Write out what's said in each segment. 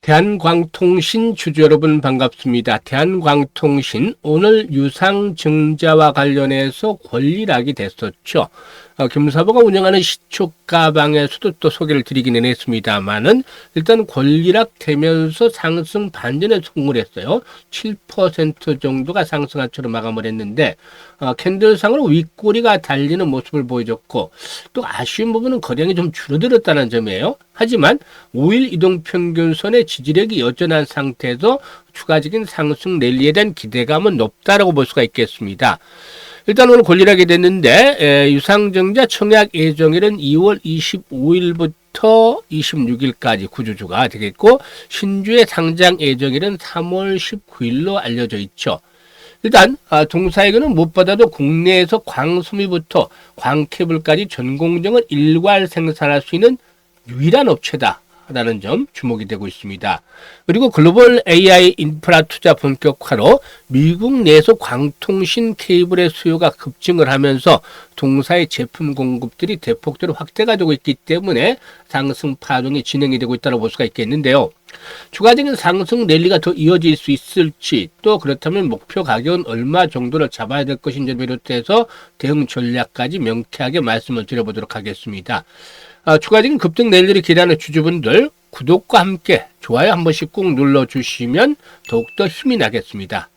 대한광통신 주주 여러분 반갑습니다. 대한광통신 오늘 유상증자와 관련해서 권리락이 됐었죠. 김사부가 운영하는 시초가방에서도 또 소개를 드리기는 했습니다만은 일단 권리락 되면서 상승 반전에 성공을 했어요. 7% 정도가 상승한 채로 마감을 했는데 캔들상으로 윗꼬리가 달리는 모습을 보여줬고 또 아쉬운 부분은 거량이 좀 줄어들었다는 점이에요. 하지만 5일 이동평균선의 지지력이 여전한 상태에서 추가적인 상승 랠리에 대한 기대감은 높다라고 볼 수가 있겠습니다. 일단 오늘 권리락이 됐는데 유상증자 청약 예정일은 2월 25일부터 26일까지 구주주가 되겠고 신주의 상장 예정일은 3월 19일로 알려져 있죠. 일단 동사에게는 무엇보다도 국내에서 광소미부터 광케이블까지 전 공정을 일괄 생산할 수 있는 유일한 업체다 라는 점 주목이 되고 있습니다. 그리고 글로벌 AI 인프라 투자 본격화로 미국 내에서 광통신 케이블의 수요가 급증을 하면서 동사의 제품 공급들이 대폭적으로 확대가 되고 있기 때문에 상승 파동이 진행이 되고 있다고 볼 수가 있겠는데요. 추가적인 상승 랠리가 더 이어질 수 있을지 또 그렇다면 목표 가격은 얼마 정도를 잡아야 될 것인지를 비롯해서 대응 전략까지 명쾌하게 말씀을 드려보도록 하겠습니다. 추가적인 급등 랠리를 기대하는 주주분들 구독과 함께 좋아요 한 번씩 꼭 눌러주시면 더욱더 힘이 나겠습니다.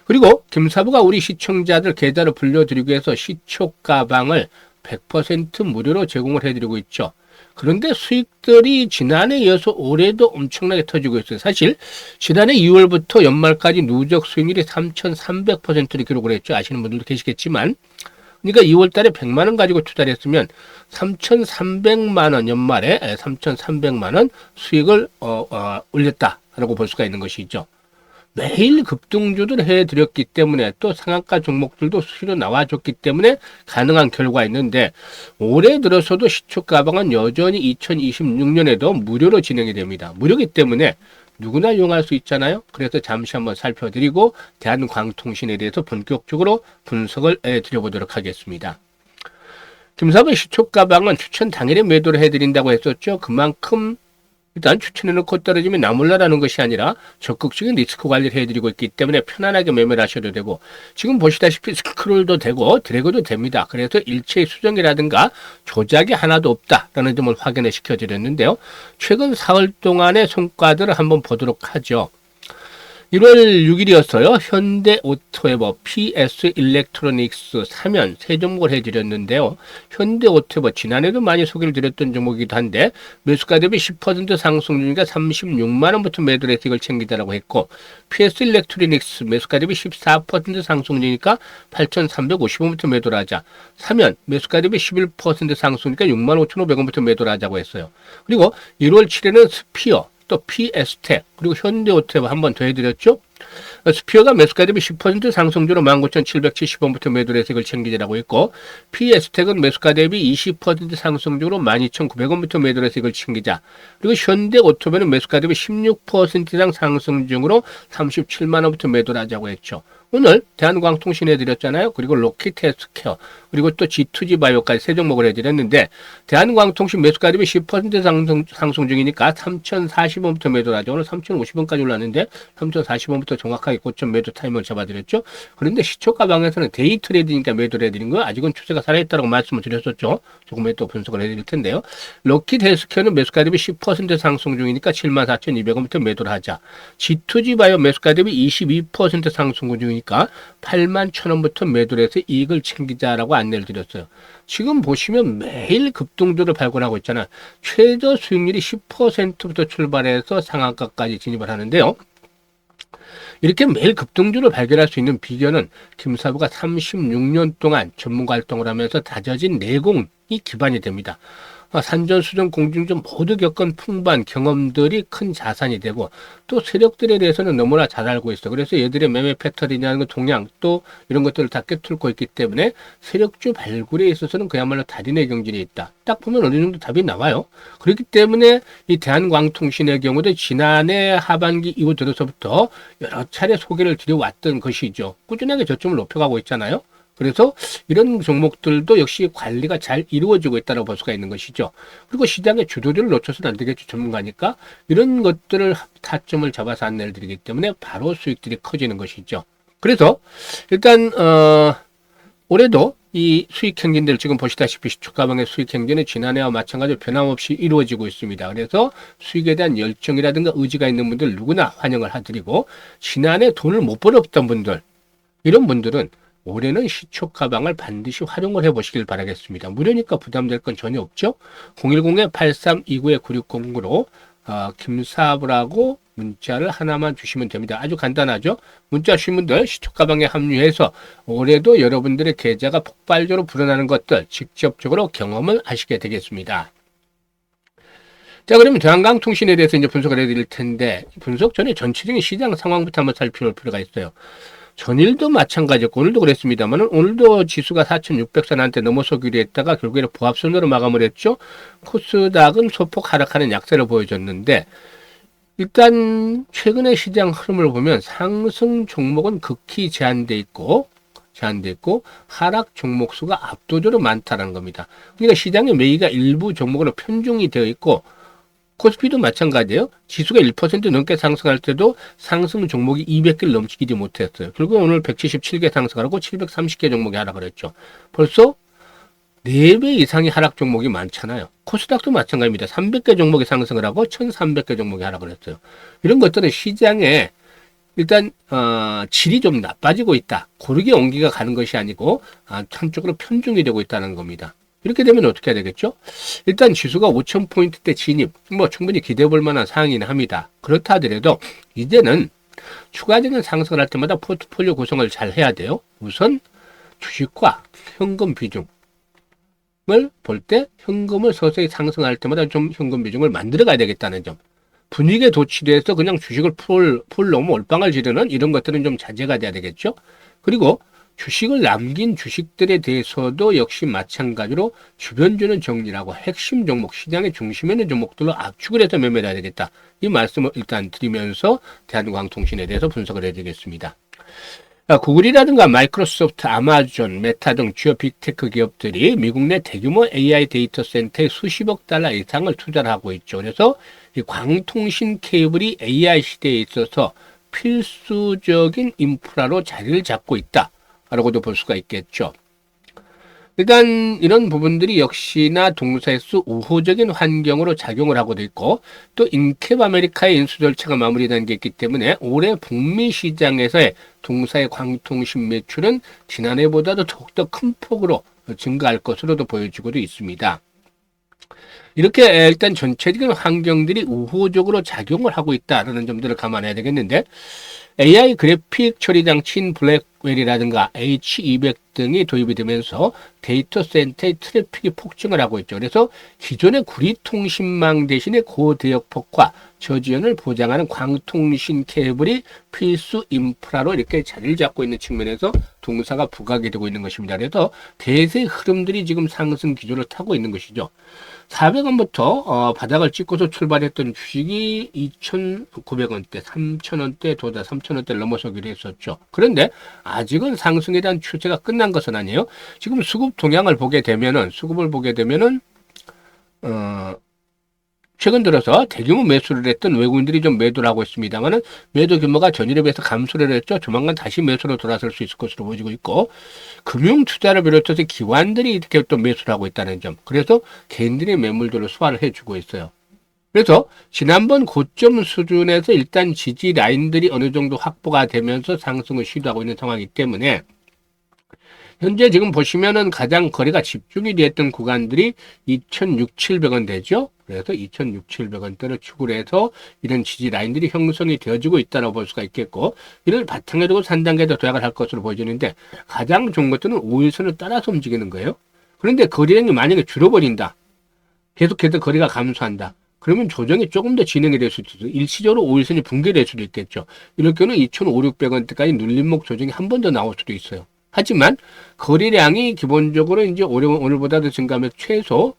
그리고 김사부가 우리 시청자들 계좌를 불려드리기 위해서 시초가방을 100% 무료로 제공을 해드리고 있죠. 그런데 수익들이 지난해 이어서 올해도 엄청나게 터지고 있어요. 사실 지난해 2월부터 연말까지 누적 수익률이 3,300%를 기록을 했죠. 아시는 분들도 계시겠지만 그러니까 2월 달에 100만 원 가지고 투자를 했으면 3,300만 원 연말에 3,300만 원 수익을 올렸다라고 볼 수가 있는 것이죠. 매일 급등주들 해드렸기 때문에 또 상한가 종목들도 수시로 나와줬기 때문에 가능한 결과였는데 올해 들어서도 시초가방은 여전히 2026년에도 무료로 진행이 됩니다. 무료이기 때문에 누구나 이용할 수 있잖아요. 그래서 잠시 한번 살펴드리고 대한광통신에 대해서 본격적으로 분석을 해드려보도록 하겠습니다. 김사부의 시초가방은 추천 당일에 매도를 해드린다고 했었죠. 그만큼 일단 추천해놓고 떨어지면 나몰라라는 것이 아니라 적극적인 리스크 관리를 해드리고 있기 때문에 편안하게 매매를 하셔도 되고 지금 보시다시피 스크롤도 되고 드래그도 됩니다. 그래서 일체의 수정이라든가 조작이 하나도 없다라는 점을 확인을 시켜드렸는데요. 최근 4월 동안의 성과들을 한번 보도록 하죠. 1월 6일이었어요. 현대오토에버, PS 일렉트로닉스, 사면 세 종목을 해드렸는데요. 현대오토에버 지난해도 많이 소개를 드렸던 종목이기도 한데 매수가 대비 10% 상승 중이니까 36만 원부터 매도를 해서 이걸 챙기자라고 했고 PS 일렉트로닉스 매수가 대비 14% 상승 중이니까 8,350원부터 매도를 하자. 사면 매수가 대비 11% 상승이니까 65,500원부터 매도를 하자고 했어요. 그리고 1월 7일에는 스피어 또 PS텍 그리고 현대오토 한번 더 해드렸죠. 스피어가 매수가 대비 10% 상승주로 19,770원부터 매도를 해서 이걸 챙기자라고 했고 PS텍은 매수가 대비 20% 상승주로 12,900원부터 매도를 해서 이걸 챙기자. 그리고 현대오토는 매수가 대비 16% 이상 상승 중으로 37만 원부터 매도를 하자고 했죠. 오늘 대한광통신 해드렸잖아요. 그리고 로키테스케어 그리고 또 G2G 바이오까지 세 종목을 해드렸는데 대한광통신 매수가 대비 10% 상승 중이니까 3,040원부터 매도를 하죠. 오늘 3,050원까지 올랐는데 3,040원부터 정확하게 고점 매도 타이밍을 잡아드렸죠. 그런데 시초가방에서는 데이 트레이드니까 매도를 해드린 거예요. 아직은 추세가 살아있다고 말씀을 드렸었죠. 조금 또 분석을 해드릴 텐데요. 로키테스케어는 매수가 대비 10% 상승 중이니까 74,200원부터 매도를 하자. G2G 바이오 매수가 대비 22% 상승 중이니까 81,000원부터 매도를 해서 이익을 챙기자라고 안내를 드렸어요. 지금 보시면 매일 급등주를 발굴하고 있잖아요. 최저 수익률이 10%부터 출발해서 상한가까지 진입을 하는데요. 이렇게 매일 급등주를 발견할 수 있는 비결은 김사부가 36년 동안 전문가 활동을 하면서 다져진 내공이 기반이 됩니다. 산전수전 공중전 모두 겪은 풍부한 경험들이 큰 자산이 되고 또 세력들에 대해서는 너무나 잘 알고 있어. 그래서 얘들의 매매 패턴이라는 것, 동향 또 이런 것들을 다 꿰뚫고 있기 때문에 세력주 발굴에 있어서는 그야말로 달인의 경질이 있다. 딱 보면 어느 정도 답이 나와요. 그렇기 때문에 이 대한광통신의 경우도 지난해 하반기 이후 들어서부터 여러 차례 소개를 드려왔던 것이죠. 꾸준하게 저점을 높여가고 있잖아요. 그래서 이런 종목들도 역시 관리가 잘 이루어지고 있다고 볼 수가 있는 것이죠. 그리고 시장의 주도주를 놓쳐서는 안 되겠죠. 전문가니까. 이런 것들을 타점을 잡아서 안내를 드리기 때문에 바로 수익들이 커지는 것이죠. 그래서 일단 올해도 이 수익 행진들 지금 보시다시피 시초가방의 수익 행진은 지난해와 마찬가지로 변함없이 이루어지고 있습니다. 그래서 수익에 대한 열정이라든가 의지가 있는 분들 누구나 환영을 하드리고, 지난해 돈을 못 벌었던 분들, 이런 분들은 올해는 시초가방을 반드시 활용을 해보시길 바라겠습니다. 무료니까 부담될 건 전혀 없죠. 010-8329-9609로 김사부라고 문자를 하나만 주시면 됩니다. 아주 간단하죠. 문자 주신 분들 시초가방에 합류해서 올해도 여러분들의 계좌가 폭발적으로 불어나는 것들 직접적으로 경험을 하시게 되겠습니다. 자, 그러면 대한강통신에 대해서 이제 분석을 해드릴 텐데, 분석 전에 전체적인 시장 상황부터 한번 살펴볼 필요가 있어요. 전일도 마찬가지였고 오늘도 그랬습니다만, 오늘도 지수가 4,600선한테 넘어서기로 했다가 결국에는 보합선으로 마감을 했죠. 코스닥은 소폭 하락하는 약세를 보여줬는데, 일단 최근의 시장 흐름을 보면 상승 종목은 극히 제한돼 있고 하락 종목 수가 압도적으로 많다는 겁니다. 그러니까 시장의 매기가 일부 종목으로 편중이 되어 있고, 코스피도 마찬가지예요. 지수가 1% 넘게 상승할 때도 상승 종목이 200개를 넘기지 못했어요. 결국 오늘 177개 상승하고 730개 종목이 하락을 했죠. 벌써 4배 이상의 하락 종목이 많잖아요. 코스닥도 마찬가지입니다. 300개 종목이 상승을 하고 1300개 종목이 하락을 했어요. 이런 것들은 시장에 일단 질이 좀 나빠지고 있다. 고르게 온기가 가는 것이 아니고 한쪽으로 편중이 되고 있다는 겁니다. 이렇게 되면 어떻게 해야 되겠죠? 일단 지수가 5000포인트대 진입, 충분히 기대해 볼 만한 상황이긴 합니다. 그렇다 하더라도 이제는 추가적인 상승을 할 때마다 포트폴리오 구성을 잘 해야 돼요. 우선 주식과 현금 비중 을 볼 때 현금을 서서히 상승할 때마다 좀 현금 비중을 만들어 가야 되겠다는 점. 분위기에 도취돼서 그냥 주식을 풀 너무 몰빵을 지르는 이런 것들은 좀 자제가 돼야 되겠죠. 그리고 주식을 남긴 주식들에 대해서도 역시 마찬가지로 주변주는 정리라고 핵심 종목, 시장의 중심에 있는 종목들로 압축을 해서 매매를 해야 되겠다. 이 말씀을 일단 드리면서 대한광통신에 대해서 분석을 해드리겠습니다. 구글이라든가 마이크로소프트, 아마존, 메타 등 주요 빅테크 기업들이 미국 내 대규모 AI 데이터 센터에 수십억 달러 이상을 투자를 하고 있죠. 그래서 이 광통신 케이블이 AI 시대에 있어서 필수적인 인프라로 자리를 잡고 있다라고도 볼 수가 있겠죠. 일단 이런 부분들이 역시나 동사의 수 우호적인 환경으로 작용을 하고도 있고, 또 인캡 아메리카의 인수 절차가 마무리된 게 있기 때문에 올해 북미 시장에서의 동사의 광통신 매출은 지난해보다도 더욱더 큰 폭으로 증가할 것으로도 보여지고도 있습니다. 이렇게 일단 전체적인 환경들이 우호적으로 작용을 하고 있다는 점들을 감안해야 되겠는데, AI 그래픽 처리 장치인 블랙웰이라든가 H200 등이 도입이 되면서 데이터 센터의 트래픽이 폭증을 하고 있죠. 그래서 기존의 구리 통신망 대신에 고대역폭과 저지연을 보장하는 광통신 케이블이 필수 인프라로 이렇게 자리를 잡고 있는 측면에서 동사가 부각이 되고 있는 것입니다. 그래서 대세 흐름들이 지금 상승 기조를 타고 있는 것이죠. 400원부터 바닥을 찍고서 출발했던 주식이 2,900원대, 3,000원대 도달, 3,000원대를 넘어서기로 했었죠. 그런데 아직은 상승에 대한 추세가 끝난 것은 아니에요. 지금 수급을 보게 되면은 최근 들어서 대규모 매수를 했던 외국인들이 좀 매도를 하고 있습니다만은 매도 규모가 전일에 비해서 감소를 했죠. 조만간 다시 매수로 돌아설 수 있을 것으로 보여지고 있고, 금융 투자를 비롯해서 기관들이 이렇게 또 매수를 하고 있다는 점. 그래서 개인들이 매물들을 소화를 해주고 있어요. 그래서 지난번 고점 수준에서 일단 지지 라인들이 어느 정도 확보가 되면서 상승을 시도하고 있는 상황이기 때문에 현재 지금 보시면은 가장 거래가 집중이 됐던 구간들이 2,600-700원 되죠. 그래서 2,600-700원대를 축으로 해서 이런 지지 라인들이 형성이 되어지고 있다고 볼 수가 있겠고, 이를 바탕에 두고 3단계도 도약을 할 것으로 보여지는데, 가장 좋은 것들은 5일선을 따라서 움직이는 거예요. 그런데 거래량이 만약에 줄어버린다, 계속해서 거래가 감소한다, 그러면 조정이 조금 더 진행이 될 수도 있어요. 일시적으로 5일선이 붕괴될 수도 있겠죠. 이럴 경우는 2,500-600원대까지 눌림목 조정이 한 번 더 나올 수도 있어요. 하지만 거래량이 기본적으로 이제 오늘보다도 증가하면 최소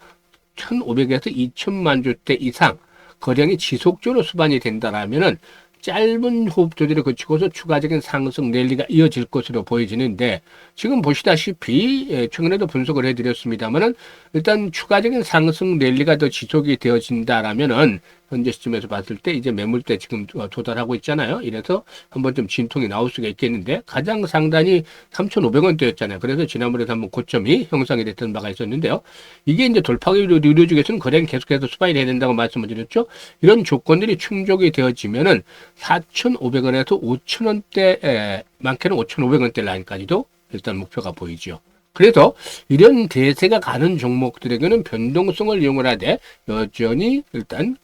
1,500에서 2,000만 주대 이상 거래량이 지속적으로 수반이 된다라면은 짧은 호흡 조절을 거치고서 추가적인 상승 랠리가 이어질 것으로 보여지는데 지금 보시다시피 최근에도 분석을 해드렸습니다만은 일단 추가적인 상승 랠리가 더 지속이 되어진다라면은 현재 시점에서 봤을 때 이제 매물대 지금 도달하고 있잖아요. 이래서 한번 좀 진통이 나올 수가 있겠는데 가장 상단이 3,500원대였잖아요. 그래서 지난번에도 한번 고점이 형성이 됐던 바가 있었는데요. 이게 이제 돌파가 이루어지겠으면 거래는 계속해서 수반이 돼야 된다고 말씀을 드렸죠. 이런 조건들이 충족이 되어지면은 4,500원에서 5,000원대, 많게는 5,500원대 라인까지도 일단 목표가 보이죠. 그래서 이런 대세가 가는 종목들에게는 변동성을 이용을 하되 여전히 일단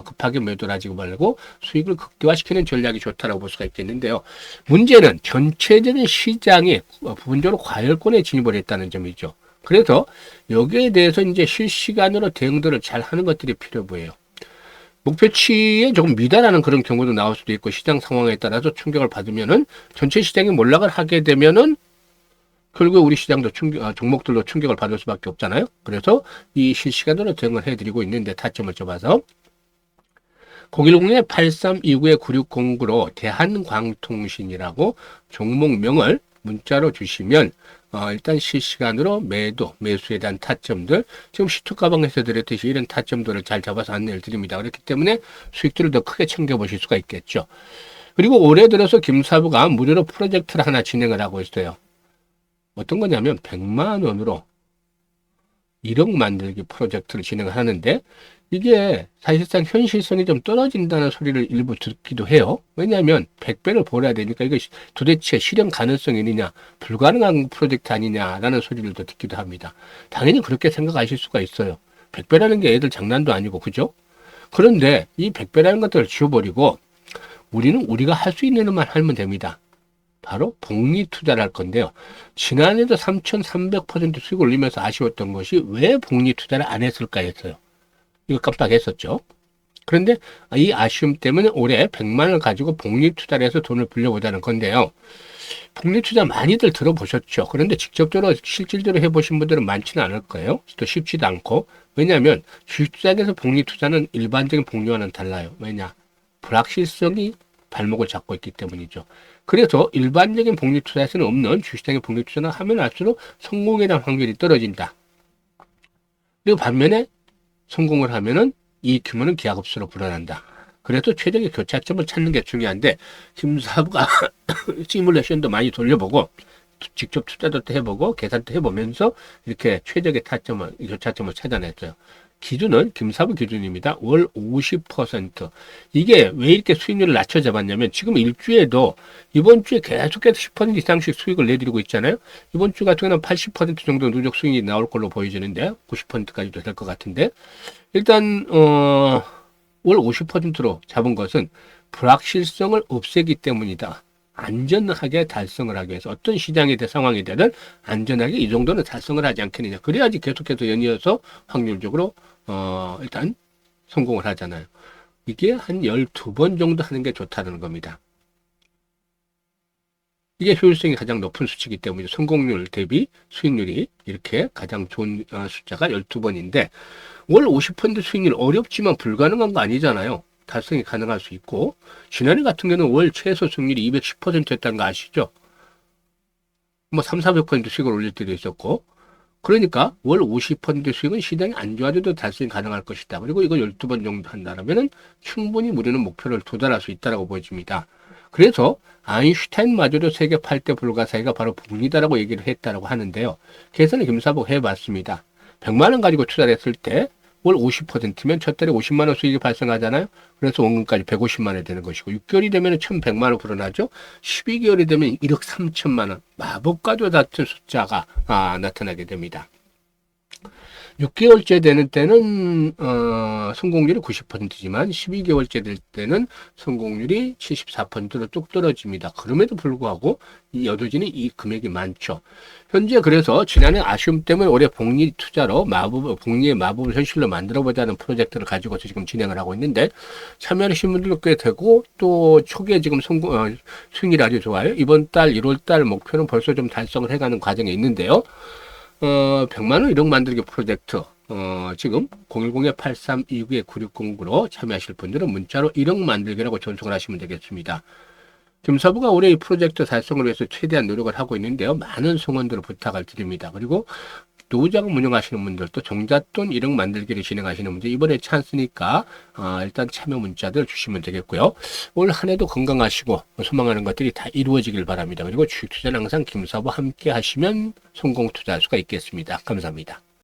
급하게 매도를 하지 말고 수익을 극대화시키는 전략이 좋다라고 볼 수가 있겠는데요. 문제는 전체적인 시장이 부분적으로 과열권에 진입을 했다는 점이죠. 그래서 여기에 대해서 이제 실시간으로 대응들을 잘 하는 것들이 필요 보여요. 목표치에 조금 미달하는 그런 경우도 나올 수도 있고 시장 상황에 따라서 충격을 받으면은 전체 시장이 몰락을 하게 되면은 결국 우리 시장도 종목들로 충격을 받을 수밖에 없잖아요. 그래서 이 실시간으로 대응을 해드리고 있는데 타점을 잡아서 010-8329-9609로 대한광통신이라고 종목명을 문자로 주시면 일단 실시간으로 매수에 대한 타점들 지금 시투 가방에서 드렸듯이 이런 타점들을 잘 잡아서 안내를 드립니다. 그렇기 때문에 수익들을 더 크게 챙겨보실 수가 있겠죠. 그리고 올해 들어서 김사부가 무료로 프로젝트를 하나 진행을 하고 있어요. 어떤 거냐면 100만 원으로 1억 만들기 프로젝트를 진행을 하는데 이게 사실상 현실성이 좀 떨어진다는 소리를 일부 듣기도 해요. 왜냐하면 100배를 벌어야 되니까 이거 도대체 실현 가능성이 있느냐 불가능한 프로젝트 아니냐라는 소리를 또 듣기도 합니다. 당연히 그렇게 생각하실 수가 있어요. 100배라는 게 애들 장난도 아니고 그죠? 그런데 이 100배라는 것들을 지워버리고 우리는 우리가 할 수 있는 것만 하면 됩니다. 바로 복리 투자를 할 건데요. 지난해도 3,300% 수익을 올리면서 아쉬웠던 것이 왜 복리 투자를 안 했을까 했어요. 이거 깜빡했었죠. 그런데 이 아쉬움 때문에 올해 100만 원을 가지고 복리 투자를 해서 돈을 불려보자는 건데요. 복리 투자 많이들 들어보셨죠. 그런데 직접적으로 실질적으로 해보신 분들은 많지는 않을 거예요. 또 쉽지도 않고. 왜냐하면 주식시장에서 복리 투자는 일반적인 복리와는 달라요. 왜냐? 불확실성이 발목을 잡고 있기 때문이죠. 그래서 일반적인 복리 투자에서는 없는 주식시장의 복리 투자는 하면 할수록 성공에 대한 확률이 떨어진다. 그리고 반면에 성공을 하면은 이 규모는 기하급수로 불어난다. 그래서 최적의 교차점을 찾는 게 중요한데 김사부가 시뮬레이션도 많이 돌려보고 직접 투자도 해보고 계산도 해보면서 이렇게 최적의 교차점을 찾아냈어요. 기준은 김사부 기준입니다. 월 50%. 이게 왜 이렇게 수익률을 낮춰 잡았냐면 지금 일주에도 이번 주에 계속해서 10% 이상씩 수익을 내드리고 있잖아요. 이번 주 같은 경우는 80% 정도 누적 수익이 나올 걸로 보여지는데 90%까지도 될 것 같은데 일단 월 50%로 잡은 것은 불확실성을 없애기 때문이다. 안전하게 달성을 하기 위해서 어떤 시장이 상황이 되든 안전하게 이 정도는 달성을 하지 않겠느냐. 그래야지 계속해서 연이어서 확률적으로 일단 성공을 하잖아요. 이게 한 12번 정도 하는 게 좋다는 겁니다. 이게 효율성이 가장 높은 수치이기 때문에 성공률 대비 수익률이 이렇게 가장 좋은 숫자가 12번인데 월 50% 수익률 어렵지만 불가능한 거 아니잖아요. 달성이 가능할 수 있고 지난해 같은 경우는 월 최소 수익률이 210%였다는 거 아시죠? 뭐 300~400% 수익을 올릴 때도 있었고 그러니까 월 50% 수익은 시장이 안 좋아져도 달성이 가능할 것이다. 그리고 이거 12번 정도 한다면 충분히 우리는 목표를 도달할 수 있다고 보여집니다. 그래서 아인슈타인마저도 세계 8대 불가사의가 바로 복리다라고 얘기를 했다고 하는데요. 계산을 김사부가 해봤습니다. 100만 원 가지고 투자를 했을 때 월 50%면 첫 달에 50만 원 수익이 발생하잖아요. 그래서 원금까지 150만 원이 되는 것이고 6개월이 되면 1,100만 원 불어나죠. 12개월이 되면 1억 3천만 원 마법과도 같은 숫자가 나타나게 됩니다. 6개월째 되는 때는 성공률이 90%지만 12개월째 될 때는 성공률이 74%로 뚝 떨어집니다. 그럼에도 불구하고 이 여도지는 이 금액이 많죠. 현재 그래서 지난해 아쉬움 때문에 올해 복리 투자로 복리의 마법을 현실로 만들어보자는 프로젝트를 가지고서 지금 진행을 하고 있는데 참여하신 분들도 꽤 되고 또 초기에 지금 수익률이 아주 좋아요. 이번 달 1월 달 목표는 벌써 좀 달성을 해가는 과정에 있는데요. 100만 원 1억 만들기 프로젝트 지금 010-8329-9609로 참여하실 분들은 문자로 1억 만들기라고 전송을 하시면 되겠습니다. 김사부가 올해 이 프로젝트 달성을 위해서 최대한 노력을 하고 있는데요. 많은 성원들을 부탁을 드립니다. 그리고 노후자금 운영하시는 분들도 종잣돈 1억 만들기를 진행하시는 분들 이번에 찬스니까 일단 참여 문자들 주시면 되겠고요. 올 한 해도 건강하시고 소망하는 것들이 다 이루어지길 바랍니다. 그리고 주식 투자는 항상 김사부와 함께 하시면 성공 투자할 수가 있겠습니다. 감사합니다.